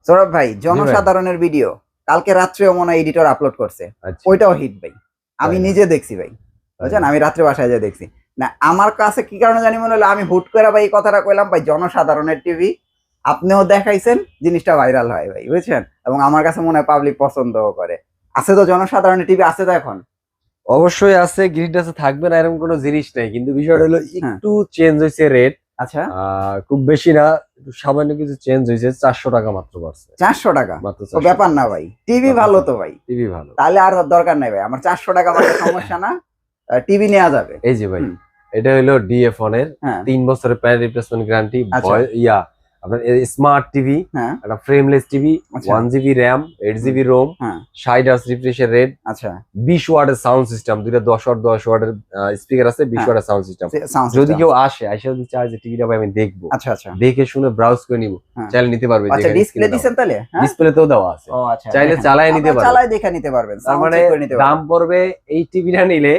সৌরভ ভাই জনসাধারণের ভিডিও কালকে রাত্রেও মনে হয় এডিটর আপলোড করছে, ওইটাও হিট ভাই। আমি নিজে দেখছি ভাই, বুঝছেন, আমি রাত্রে বাসায় যা দেখছি না। আমার কাছে কি কারণে জানি মনে হলো, আমি হুট করে ভাই এই কথাটা কইলাম, ভাই জনসাধারণের টিভি আপনিও দেখাইছেন, জিনিসটা ভাইরাল হয় ভাই, বুঝছেন। এবং আমার কাছে মনে হয় পাবলিক পছন্দও করে। আছে তো জনসাধারণের টিভি, আছে তো এখন? অবশ্যই আছে, গ্রিড আছে, থাকবে না এরকম কোনো জিনিস নেই, কিন্তু বিষয়টা হলো একটু চেঞ্জ হয়েছে রেট। আচ্ছা, খুব বেশি না, একটু সামান্য কিছু চেঞ্জ হয়েছে। 400 টাকা মাত্র বাড়ছে। 400 টাকা মাত্র তো ব্যাপার না ভাই, টিভি ভালো তো ভাই, টিভি ভালো, তাহলে আর দরকার নাই ভাই আমার 400 টাকা আমার সমস্যা না, টিভি নেওয়া যাবে। এই যে ভাই, এটা হলো DF1 এর 3 বছরের প্যানেল রিপ্লেসমেন্ট গ্যারান্টি। আপনার স্মার্ট টিভি, একটা frameless TV, 1GB RAM, 8GB ROM, 60 hertz refresh rate, 20 ওয়াটের সাউন্ড সিস্টেম, দুইটা 10 ওয়াটের স্পিকার আছে, 20 ওয়াটের সাউন্ড সিস্টেম। যদি কেউ আসে যদি চায় যে টিভিটা ভাই আমি দেখবো, দেখে শুনে ব্রাউজ করে নিব, চাইলে নিতে পারবে। আচ্ছা, ডিসপ্লে দিবেন তাহলে? ডিসপ্লেতেও দেওয়া আছে, চাইলে চালায় নিতে পারবে, চালায় দেখে নিতে পারবেন। তার মানে দাম পড়বে, এই টিভিটা নিলে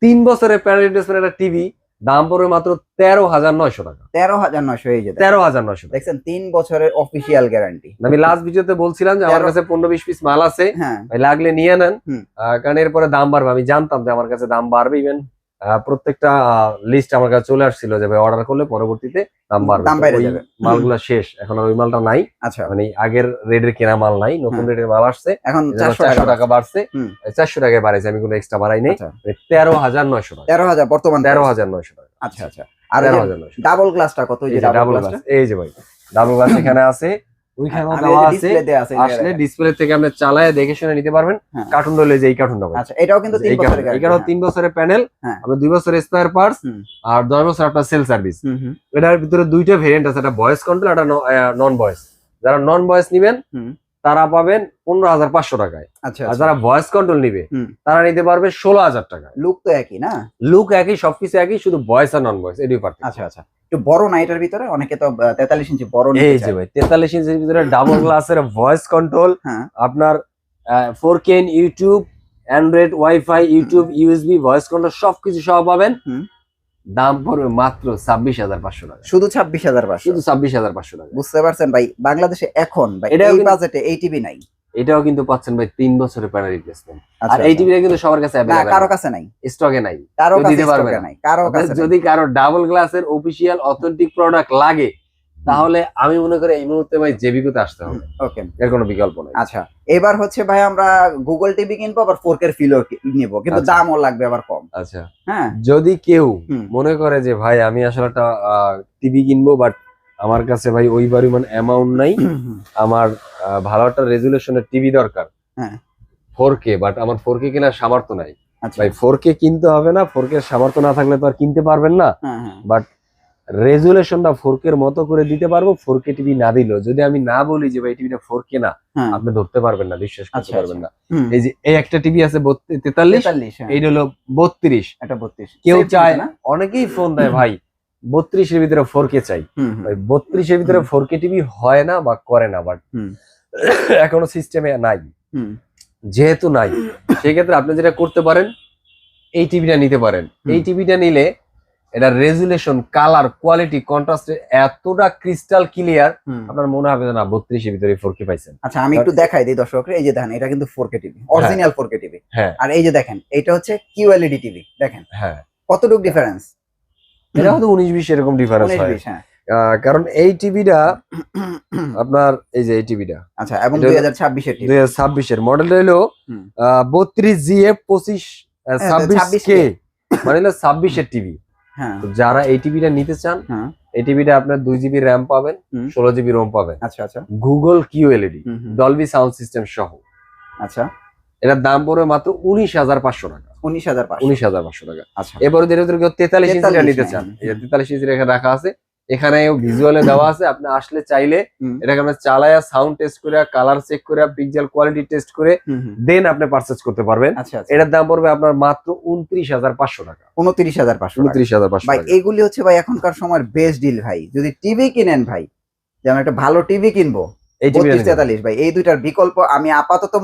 3 বছরের প্যানেল রিপ্লেসমেন্ট একটা টিভি দাম পড়বে মাত্র 13,900 টাকা। 13,900 এই যে 13,900 দেখছেন, 3 বছরের অফিশিয়াল গ্যারান্টি। আমি লাস্ট ভিডিওতে বলছিলাম যে আমার কাছে 15-20 পিস মাল আছে, ভাই লাগলে নিয়ে নেন, কারণ এরপরে দাম বাড়বে। আমি জানতাম যে আমার কাছে দাম বাড়বে, ইভেন প্রত্যেকটা লিস্ট আমার কাছে চলে আসছিল যে ভাই অর্ডার করলে পরবর্তীতে দাম বাড়বে। মালগুলা শেষ, এখন ওই মালটা নাই। আচ্ছা, মানে আগের রেটের কেনা মাল নাই, নতুন রেটের মাল আসছে, এখন 400 টাকা বাড়ছে। 400 টাকায় বাড়াইছে, আমি কোনো এক্সট্রা বাড়াই নাই। 13,900 টাকা, 13,000 বর্তমান, 13,900 টাকা। আচ্ছা আচ্ছা, আর 13,900 ডাবল গ্লাসটা কত? এই যে ডাবল গ্লাসটা, এই যে ভাই ডাবল গ্লাস এখানে আছে, ওইখানেও দেওয়া আছে। আসলে ডিসপ্লে থেকে আপনি চালায় দেখে শুনে নিতে পারবেন। কার্টুন রইলে যে এই কার্টুনটা ভাই, আচ্ছা, এটাও কিন্তু 3 বছরের গ্যারান্টি। এটাও 3 বছরের প্যানেল, আপনি 2 বছরের স্পেয়ার পার্টস আর 10 বছর আপনার সেল সার্ভিস। এটার ভিতরে দুইটা ভেরিয়েন্ট আছে, একটা ভয়েস কন্ট্রোল, একটা নন ভয়েস। যারা নন ভয়েস নেবেন তারা পাবেন 15,500 টাকায়, আর যারা ভয়েস কন্ট্রোল নিবে তারা নিতে পারবে 16,000 টাকা। লুক তো একই না? লুক একই, সবকিছু একই, শুধু ভয়েস আর নন ভয়েস এটাই পার্থক্য। আচ্ছা আচ্ছা, একটু বড় না এটার ভিতরে? অনেকে তো 43 ইঞ্চি বড় নিতে চায়। এই যে ভাই 43 ইঞ্চির ভিতরে ডাবল গ্লাসের ভয়েস কন্ট্রোল, আপনার 4K YouTube, Android wifi, YouTube, USB voice control সবকিছু সহ পাবেন। দাম পড়বে মাত্র 26,500 টাকা। শুধু 26,500? শুধু 26,500 টাকা। বুঝতে পারছেন ভাই, বাংলাদেশে এখন ভাই এই বাজেটে এই টিভি নাই। এটাও কিন্তু পাচ্ছেন ভাই 3 বছরের প্যানেল রিপ্লেসমেন্ট। আর এই টিভিটা কিন্তু সবার কাছে अवेलेबल না, কারো কাছে নাই, স্টকে নাই, কারো কাছে দিতে পারবে না, কারো কাছে। যদি কারো ডাবল গ্লাসের অফিশিয়াল অথেন্টিক প্রোডাক্ট লাগে, তাহলে আমি মনে করি এই মুহূর্তে ভাই জেবিকোতে আসতে হবে। ওকে, এর কোনো বিকল্প নাই। আচ্ছা, এবার হচ্ছে ভাই আমরা গুগল টিভি কিনবো, আবার 4K ফিলও নিব, কিন্তু দামও লাগবে আবার কম। আচ্ছা, যদি কেউ মনে করে যে ভাই আমি আসলে একটা টিভি কিনবো, বাট আমার কাছে ভাই ওই পরিমাণ অ্যামাউন্ট নাই, আমার ভালো একটা রেজুলেশনের টিভি দরকার, 4K, বাট আমার 4K কেনার সামর্থ্য নাই, ভাই 4K কিনতে হবে না। 4K সামর্থ্য না থাকলে তো আর কিনতে পারবেন না, বাট রেজুলেশনটা 4K এর মতো করে দিতে পারবো। 4K টিভি না দিলেও, যদি আমি না বলি যে ভাই টিভিটা 4K না, আপনি ধরতে পারবেন না, বিশ্বাস করতে পারবেন না। এই যে এই একটা টিভি আছে 43, এইটা হলো 32, এটা 32। কেউ চায়, অনেকেই ফোন দেয় ভাই 32 এর ভিতরে 4K চাই, ভাই 32 এর ভিতরে 4K টিভি হয় না বা করে না, বাট এখনো সিস্টেমে নাই। যেহেতু নাই, সেই ক্ষেত্রে আপনি যেটা করতে পারেন, এই টিভিটা নিতে পারেন। এই টিভিটা নিলে এটা রেজুলেশন, কালার, কোয়ালিটি, কন্ট্রাস্ট এতটা ক্রিস্টাল ক্লিয়ার, আপনার মনে হবে না 32 এর ভিতরে 4K পাইছেন। আচ্ছা, আমি একটু দেখাই দিই দর্শকদের। এই যে দেখেন, এটা কিন্তু 4K TV, original 4K TV. আর এই যে দেখেন, এটা হচ্ছে QLED টিভি। দেখেন কতটুকু ডিফারেন্স, এটা হয়তো 19-20 এরকম ডিফারেন্স হয়, কারণ এই টিভিটা আপনার, এই যে এই টিভিটা, আচ্ছা, এবং 2026 এর মডেলটা হলো 32GF 26K, মানে হলো 26 এর টিভি। যারা এই টিভিটা নিতে চান, এই টিভিটা আপনার 2GB র্যাম পাবেন, 16GB রোম পাবেন। আচ্ছা আচ্ছা, Google QLED, Dolby sound system সহ। আচ্ছা, এটার দাম পড়বে মাত্র 19,500 টাকা। 19,500 টাকা। আচ্ছা, এরপরে যেটা কেউ 43 ইঞ্চিটা নিতে চান, এই 43 ইঞ্চির এখানে রাখা আছে, এখানে ভিজুয়ালে দেওয়া আছে। আপনি আসলে চাইলে এটাকে আমরা চালায়া সাউন্ড টেস্ট করে, কালার চেক করে, পিক্সেল কোয়ালিটি টেস্ট করে দেন আপনি পারচেজ করতে পারবেন। এটার দাম পড়বে আপনার মাত্র 29,500 টাকা। 29,500 ভাই, এগুলি হচ্ছে ভাই এখনকার সময়ের বেস্ট ডিল ভাই। যদি টিভি কিনেন ভাই, যেমন একটা ভালো টিভি কিনবো, এই 32-43 ভাই, এই দুইটার বিকল্প আমি আপাতত,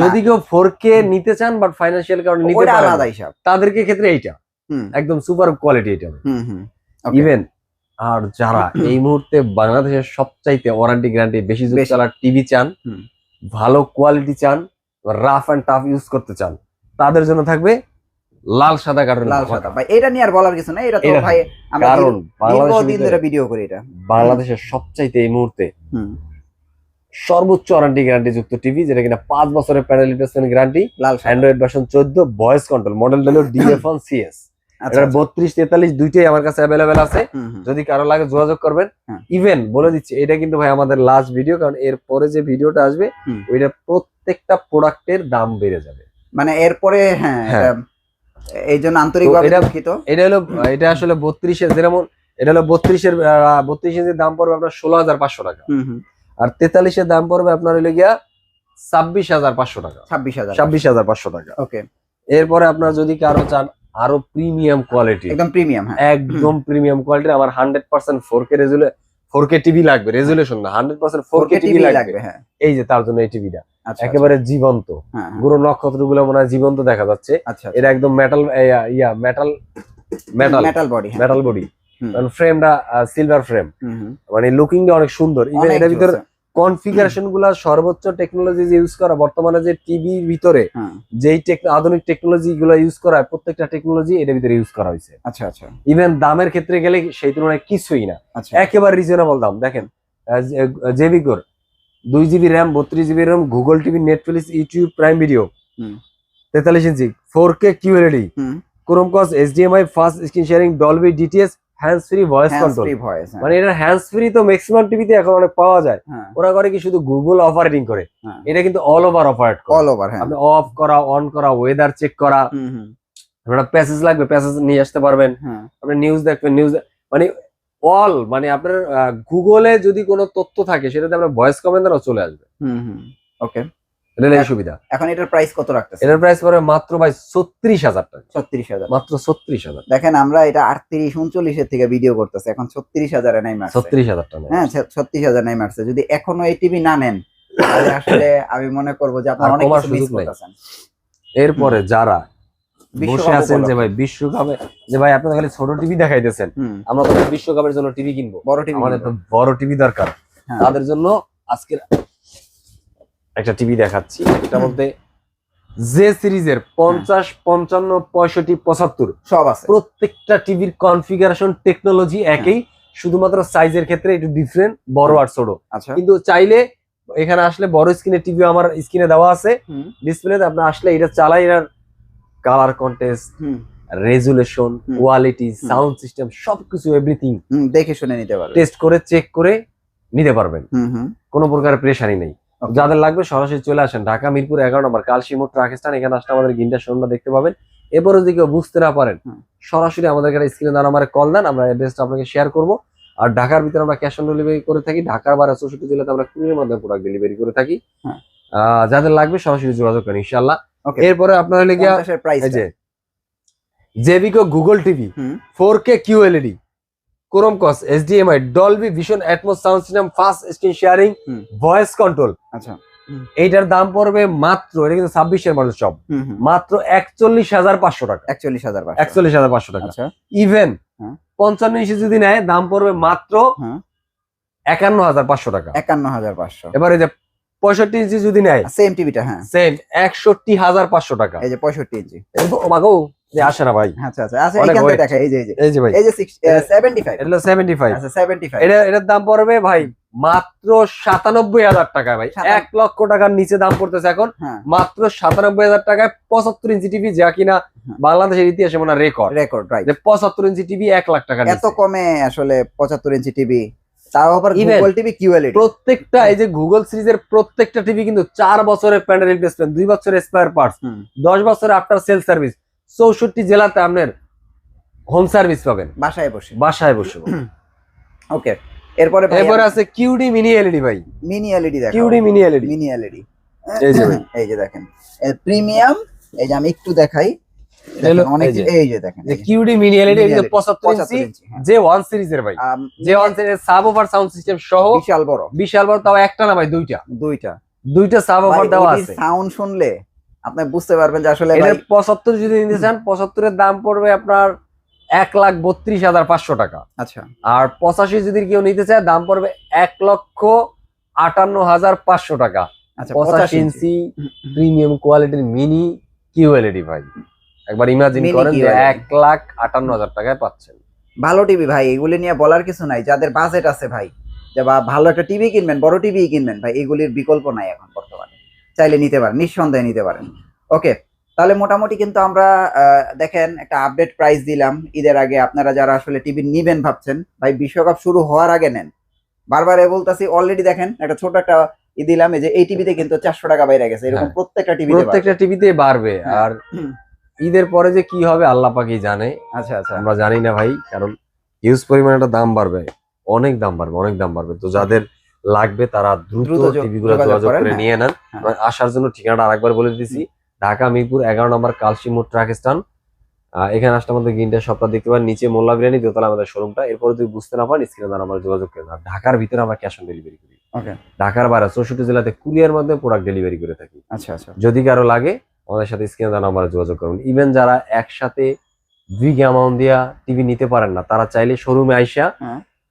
যদি কেউ 4K নিতে চান বাট ফাইনান্সিয়াল কারণে নিতে পারেন, তাদেরকে ক্ষেত্রে এইটা একদম সুপার কোয়ালিটি। এটা ইভেন আর যারা এই মুহূর্তে বাংলাদেশের সবচাইতে ওয়ারেন্টি গ্যারান্টি বেশি যুগ চলার টিভি চান, ভালো কোয়ালিটি চান, রাফ এন্ড টাফ ইউজ করতে চান, তাদের জন্য থাকবে লাল সাদা কার্টুন। লাল সাদা ভাই, এটা নিয়ে আর বলার কিছু নাই, এটা তো ভাই আমরা কারণ দীর্ঘদিন ধরে ভিডিও করি। এটা বাংলাদেশের সবচাইতে এই মুহূর্তে সর্বোচ্চ ওয়ারেন্টি গ্যারান্টি যুক্ত টিভি, যেটা কিনা 5 বছরের panel replacement guarantee, Android version 14, voice control, model হলো DF1 CS। এটা 32 43 দুইটাই আমার কাছে অ্যাভেলেবেল আছে, যদি কারো লাগে যোগাযোগ করবেন। ইভেন বলে দিচ্ছি, এটা কিন্তু ভাই আমাদের লাস্ট ভিডিও, কারণ এর পরে যে ভিডিওটা আসবে ওইটা প্রত্যেকটা প্রোডাক্টের দাম বেড়ে যাবে, মানে এরপরে। হ্যাঁ, এই জন্য আন্তরিকভাবে দুঃখিত। এটা আসলে 32 এর, যেমন এটা হলো 32 ইঞ্চির দাম পড়বে আপনার 16,500 টাকা, আর 43 এর দাম পড়বে আপনার হইলে গিয়া 26,500 টাকা, 26,500 টাকা। ওকে, এরপরে আপনার যদি কারো চান আরো প্রিমিয়াম কোয়ালিটি, একদম প্রিমিয়াম, একদম প্রিমিয়াম কোয়ালিটি, আমার 100% 4K টিভি লাগবে, রেজুলেশন না, 100% 4K টিভি লাগবে। হ্যাঁ, এই যে তার জন্য এই টিভিটা একেবারে জীবন্ত, পুরো নক্ষত্রগুলো মনে হয় জীবন্ত দেখা যাচ্ছে। এটা একদম মেটাল বডি, ফ্রেমটা সিলভার ফ্রেম, মানে লুকিংটা অনেক সুন্দর। ইভেন এটার ভিতরে কনফিগারেশন গুলা সর্বোচ্চ টেকনোলজি ইউজ করা, বর্তমানে যে টিভির ভিতরে যেই আধুনিক টেকনোলজি গুলো ইউজ করা হয়, প্রত্যেকটা টেকনোলজি এর ভিতরে ইউজ করা হয়েছে। আচ্ছা আচ্ছা, ইভেন দামের ক্ষেত্রে গেলে সেই তুলনায় কিছুই না, একেবারে রিজনেবল দাম। দেখেন জেবিকোর 2GB RAM, 32GB RAM, Google TV, Netflix, YouTube, prime video, 43 ইঞ্চি, 4K QLED, Chromecast, HDMI, fast screen sharing, Dolby DTS, hands free voice control. মানে এটা হ্যান্ডস ফ্রি তো ম্যাক্সিমাম টিভিতে এখন অনেক পাওয়া যায়। ওরা করে কি শুধু গুগল অপারেটিং করে, এটা কিন্তু অল ওভার অপারেট করে, অল ওভার। আপনি অফ করা, অন করা, ওয়েদার চেক করা, আপনার প্যাসেজ লাগবে প্যাসেজ নিয়ে আসতে পারবেন, আপনি নিউজ দেখবেন নিউজ, মানে অল, মানে আপনার গুগলে যদি কোনো তথ্য থাকে সেটাতে আপনার ভয়েস কমান্ডারও চলে আসবে। ওকে, এটা সুবিধা। এখন এটার প্রাইস কত রাখতেছেন? এটার প্রাইস পড়বে মাত্র ভাই 36,000 টাকা। 36,000, মাত্র 36,000। দেখেন আমরা এটা 38 39 এর থেকে ভিডিও করতেছি, এখন 36,000 এ নাই মারছে। 36,000 টাকা, হ্যাঁ 36,000 নাই মারছে। যদি এখনো এই টিভি না নেন তাহলে আসলে আমি মনে করব যে আপনারা অনেক কিছু মিস করতেছেন। এরপরে যারা বসে আছেন যে ভাই বিশ্বকাপে, যে ভাই আপনারা খালি ছোট টিভি দেখাইতেছেন, আমরা তো বিশ্বকাপের জন্য টিভি কিনবো, বড় টিভি, আমাদের তো বড় টিভি দরকার। তাদের জন্য আজকে একটা টিভি দেখাচ্ছি, এটা বলতে জে সিরিজের 50 55 65 75 সব আছে। প্রত্যেকটা টিভির কনফিগারেশন টেকনোলজি একই, শুধুমাত্র সাইজের ক্ষেত্রে একটু ডিফারেন্ট, বড় আর ছোট। কিন্তু চাইলে এখানে আসলে বড় স্ক্রিনের টিভি আমার স্ক্রিনে দেওয়া আছে ডিসপ্লেতে, আপনি আসলে এটা চালাই, এর colour contest, resolution, quality, sound system সবকিছু এভরিথিং দেখে শুনে নিতে পারবেন, টেস্ট করে চেক করে নিতে পারবেন, কোনো প্রকার প্রেশারই নেই। যাদের লাগবে সরাসরি চলে আসেন ঢাকা মিরপুর 11 নম্বর কালশী মোড় ট্রাক স্ট্যান্ড, এখানে আসলে আমাদের গিন্ডা শোরুমটা দেখতে পাবেন। এরপরে যদি কেউ বুঝতে না পারেন সরাসরি আমাদের স্ক্রিনে দেন, আমার কল দেন, আমরা অ্যাড্রেসটা আপনাকে শেয়ার করবো। আর ঢাকার ভিতরে আমরা ক্যাশ অন ডেলিভারি করে থাকি, ঢাকার বাইরে 64 জেলাতে আমরা কুরিয়ারের মাধ্যমে প্রোডাক্ট ডেলিভারি করে থাকি। যাদের লাগবে সরাসরি যোগাযোগ করেন ইনশাআল্লাহ। এরপরে আপনার হলে গিয়া জেবিকো Google TV 4K QLED, Chromecast, HDMI, Dolby vision, atmos sound system, fast screen sharing, voice control. আচ্ছা, এইটার দাম পড়বে মাত্র, এটা কিন্তু 26 এর মডেল সব, মাত্র 41,500 টাকা। 41,500 টাকা। ইভেন 55 ইঞ্চি যদি নেয় দাম পড়বে মাত্র 51,500 টাকা। 51,500। এবার এই যে 65 ইঞ্চি যদি নেয় সেম টিভিটা, হ্যাঁ সেম 61,500 টাকা। এই যে 65 ইঞ্চি, মাগো যে আসে না ভাই। আচ্ছা আচ্ছা, আছে এখানে দেখা, এই যে ভাই, এই যে 75, এটা 75। আচ্ছা 75, এটার দাম পড়বে ভাই মাত্র 97,000 টাকা ভাই, 1 লক্ষ টাকার নিচে দাম পড়তেছে এখন, মাত্র 97,000 টাকায় 75 ইঞ্চি টিভি, যা কিনা বাংলাদেশের ইতিহাসে মনে রেকর্ড, রাইট, যে 75 ইঞ্চি টিভি 1 লাখ টাকা। এত কমে আসলে 75 ইঞ্চি টিভি, তাও আবার গুগল টিভি QLED। প্রত্যেকটা এই যে গুগল সিরিজের প্রত্যেকটা টিভি কিন্তু 4 বছরের প্যানেল রিপ্লেসমেন্ট, 2 বছরের স্পেয়ার পার্টস, 10 বছরের আফটার সেল সার্ভিস, 64 জেলাতে আপনার হোম সার্ভিস পাবেন, বাসায় বসে। ওকে, এরপরে আছে কিউডি মিনি এলইডি ভাই, মিনি এলইডি দেখো, কিউডি মিনি এলইডি, এই যে ভাই, এই যে দেখেন প্রিমিয়াম, এই যে আমি একটু দেখাই, অনেক, এই যে দেখেন কিউডি মিনি এলইডি, এই যে 75 ইঞ্চি যে 1 সিরিজের ভাই, যে 1 সিরিজের সাবওুফার সাউন্ড সিস্টেম সহ, বিশাল বড়, তাও একটা না ভাই, দুইটা সাবওুফার দেওয়া আছে। সাউন্ড শুনলে আপনি বুঝতে পারবেন যে আসলে এর 75 যদি নিতে চান, 75 এর দাম পড়বে আপনার 1,32,500 টাকা। আচ্ছা আর 85 যদি কেউ নিতে চায় দাম পড়বে 1,58,500 টাকা। আচ্ছা 85 ইঞ্চি প্রিমিয়াম কোয়ালিটির মিনি কিউএলইডি ভাই, একবার ইমাজিন Mini করেন যে QLED 1,58,000 টাকায় পাচ্ছেন। ভালো টিভি ভাই, এগুলি নিয়ে বলার কিছু নাই। যাদের বাজেট আছে ভাই, যে বা ভালো একটা টিভি কিনবেন, বড় টিভি কিনবেন ভাই, এগুলির বিকল্প নাই এখন বর্তমানে। চাইলে নিতে পারেন, নিঃসন্দেহে নিতে পারেন। ওকে, তাহলে মোটামুটি কিন্তু আমরা দেখেন একটা আপডেট প্রাইস দিলাম ঈদের আগে। আপনারা যারা আসলে টিভি নিবেন ভাবছেন ভাই, বিশ্বকাপ শুরু হওয়ার আগে নেন। বারবার বলতাছি, অলরেডি দেখেন একটা ছোট একটা দিলাম, এই যে এই টিভিতে কিন্তু 400 টাকা বাইরে গেছে, এরকম হ্যাঁ, প্রত্যেকটা টিভিতে বাড়বে। হ্যাঁ। আর ঈদের পরে যে কি হবে আল্লাহ পাকই জানে, আচ্ছা আচ্ছা আমরা জানি না ভাই, কারণ হিউজ পরিমাণে একটা দাম বাড়বে, অনেক দাম বাড়বে। তো যাদের লাগবে তারা দ্রুত টিভিগুলো যোগাযোগ করে নিয়ে নেন। আসার জন্য ঠিকানাটা আরেকবার বলে দিতেছি, ঢাকা মিরপুর 11 নম্বর কালশি মোড় ট্রাক স্ট্যান্ড। এখানে আসলে আমাদের গ্রিনটা শপটা দেখতে পারেন, নিচে মোল্লা বিরিয়ানি, দোতলা আমাদের শোরুমটা। এরপরে যদি বুঝতে না পারেন স্ক্রিনে দ্বারা আমরা যোগাযোগ করেন। আর ঢাকার ভিতরে আমরা ক্যাশ অন ডেলিভারি করি। ওকে, ঢাকার বাইরে 64 জেলাতে কুরিয়ার মাধ্যমে প্রোডাক্ট ডেলিভারি করে থাকি। আচ্ছা আচ্ছা, যদি কারো লাগে আমাদের সাথে স্ক্রিনে দ্বারা আমরা যোগাযোগ করুন। ইভেন যারা একসাথে বিগ অ্যামাউন্ট দিয়া টিভি নিতে পারেন না, তারা চাইলে শোরুমে আইসা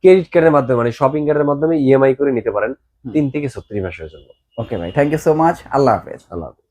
ক্রেডিট কার্ডের মাধ্যমে, মানে শপিং কার্ডের মাধ্যমে ইএমআই করে নিতে পারেন 3 থেকে 36 মাসের জন্য। ওকে ভাই, থ্যাংক ইউ সো মাচ। আল্লাহ হাফেজ। আল্লাহ হাফেজ।